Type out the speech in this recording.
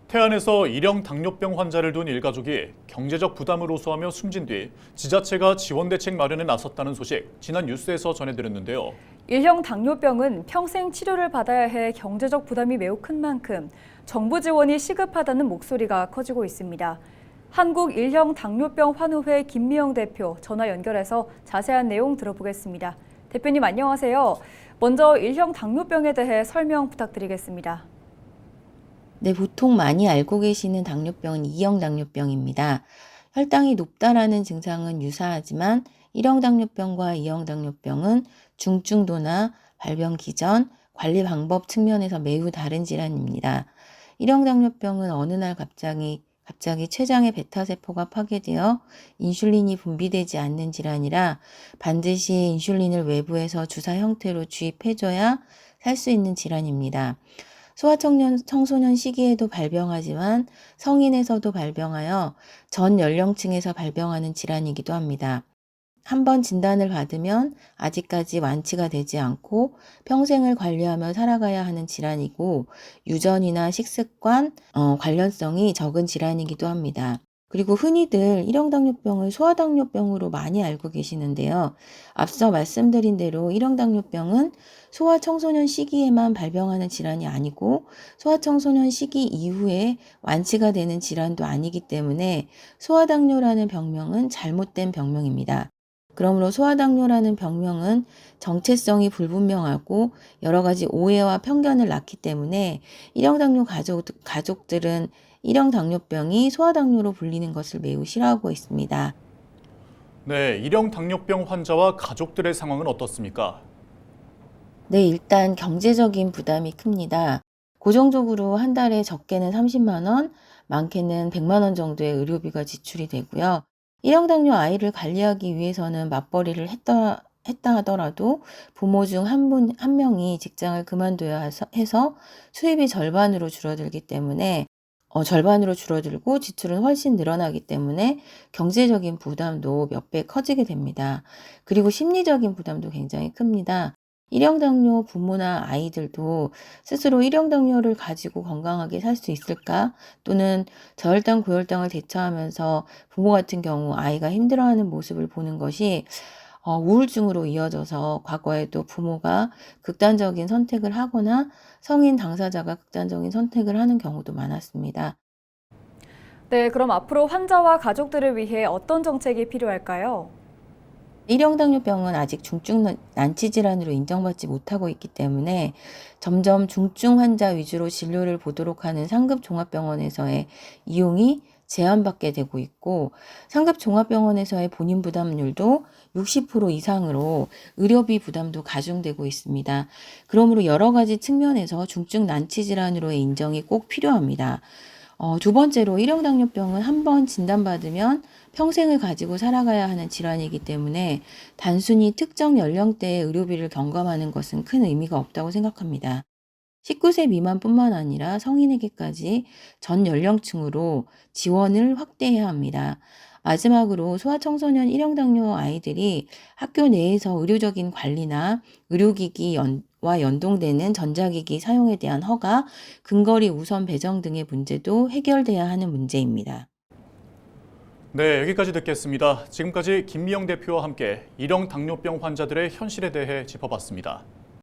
태안에서 일형 당뇨병 환자를 둔 일가족이 경제적 부담을 호소하며 숨진 뒤 지자체가 지원 대책 마련에 나섰다는 소식 지난 뉴스에서 전해드렸는데요. 일형 당뇨병은 평생 치료를 받아야 해 경제적 부담이 매우 큰 만큼 정부 지원이 시급하다는 목소리가 커지고 있습니다. 한국 일형 당뇨병 환우회 김미영 대표 전화 연결해서 자세한 내용 들어보겠습니다. 대표님 안녕하세요. 먼저 일형 당뇨병에 대해 설명 부탁드리겠습니다. 네, 보통 많이 알고 계시는 당뇨병은 2형 당뇨병입니다. 혈당이 높다라는 증상은 유사하지만 1형 당뇨병과 2형 당뇨병은 중증도나 발병 기전, 관리 방법 측면에서 매우 다른 질환입니다. 1형 당뇨병은 어느 날 갑자기 췌장의 베타세포가 파괴되어 인슐린이 분비되지 않는 질환이라 반드시 인슐린을 외부에서 주사 형태로 주입해줘야 살 수 있는 질환입니다. 청소년 시기에도 발병하지만 성인에서도 발병하여 전 연령층에서 발병하는 질환이기도 합니다. 한번 진단을 받으면 아직까지 완치가 되지 않고 평생을 관리하며 살아가야 하는 질환이고 유전이나 식습관 관련성이 적은 질환이기도 합니다. 그리고 흔히들 1형 당뇨병을 소아당뇨병으로 많이 알고 계시는데요. 앞서 말씀드린 대로 1형 당뇨병은 소아청소년 시기에만 발병하는 질환이 아니고 소아청소년 시기 이후에 완치가 되는 질환도 아니기 때문에 소아당뇨라는 병명은 잘못된 병명입니다. 그러므로 소아당뇨라는 병명은 정체성이 불분명하고 여러 가지 오해와 편견을 낳기 때문에 1형 당뇨 가족들은 1형 당뇨병이 소아당뇨로 불리는 것을 매우 싫어하고 있습니다. 네, 일형 당뇨병 환자와 가족들의 상황은 어떻습니까? 네, 일단 경제적인 부담이 큽니다. 고정적으로 한 달에 적게는 30만 원, 많게는 100만 원 정도의 의료비가 지출이 되고요. 1형 당뇨 아이를 관리하기 위해서는 맞벌이를 했다 하더라도 부모 중 한 명이 직장을 그만둬야 해서 수입이 절반으로 줄어들기 때문에 절반으로 줄어들고 지출은 훨씬 늘어나기 때문에 경제적인 부담도 몇 배 커지게 됩니다. 그리고 심리적인 부담도 굉장히 큽니다. 1형 당뇨 부모나 아이들도 스스로 1형 당뇨를 가지고 건강하게 살 수 있을까? 또는 저혈당, 고혈당을 대처하면서 부모 같은 경우 아이가 힘들어하는 모습을 보는 것이 우울증으로 이어져서 과거에도 부모가 극단적인 선택을 하거나 성인 당사자가 극단적인 선택을 하는 경우도 많았습니다. 네, 그럼 앞으로 환자와 가족들을 위해 어떤 정책이 필요할까요? 1형 당뇨병은 아직 중증 난치 질환으로 인정받지 못하고 있기 때문에 점점 중증 환자 위주로 진료를 보도록 하는 상급 종합병원에서의 이용이 제한받게 되고 있고 상급 종합병원에서의 본인 부담률도 60% 이상으로 의료비 부담도 가중되고 있습니다. 그러므로 여러 가지 측면에서 중증 난치 질환으로의 인정이 꼭 필요합니다. 두 번째로 1형 당뇨병은 한 번 진단받으면 평생을 가지고 살아가야 하는 질환이기 때문에 단순히 특정 연령대의 의료비를 경감하는 것은 큰 의미가 없다고 생각합니다. 19세 미만뿐만 아니라 성인에게까지 전 연령층으로 지원을 확대해야 합니다. 마지막으로 소아청소년 1형 당뇨 아이들이 학교 내에서 의료적인 관리나 의료기기와 연동되는 전자기기 사용에 대한 허가, 근거리 우선 배정 등의 문제도 해결돼야 하는 문제입니다. 네, 여기까지 듣겠습니다. 지금까지 김미영 대표와 함께 일형 당뇨병 환자들의 현실에 대해 짚어봤습니다.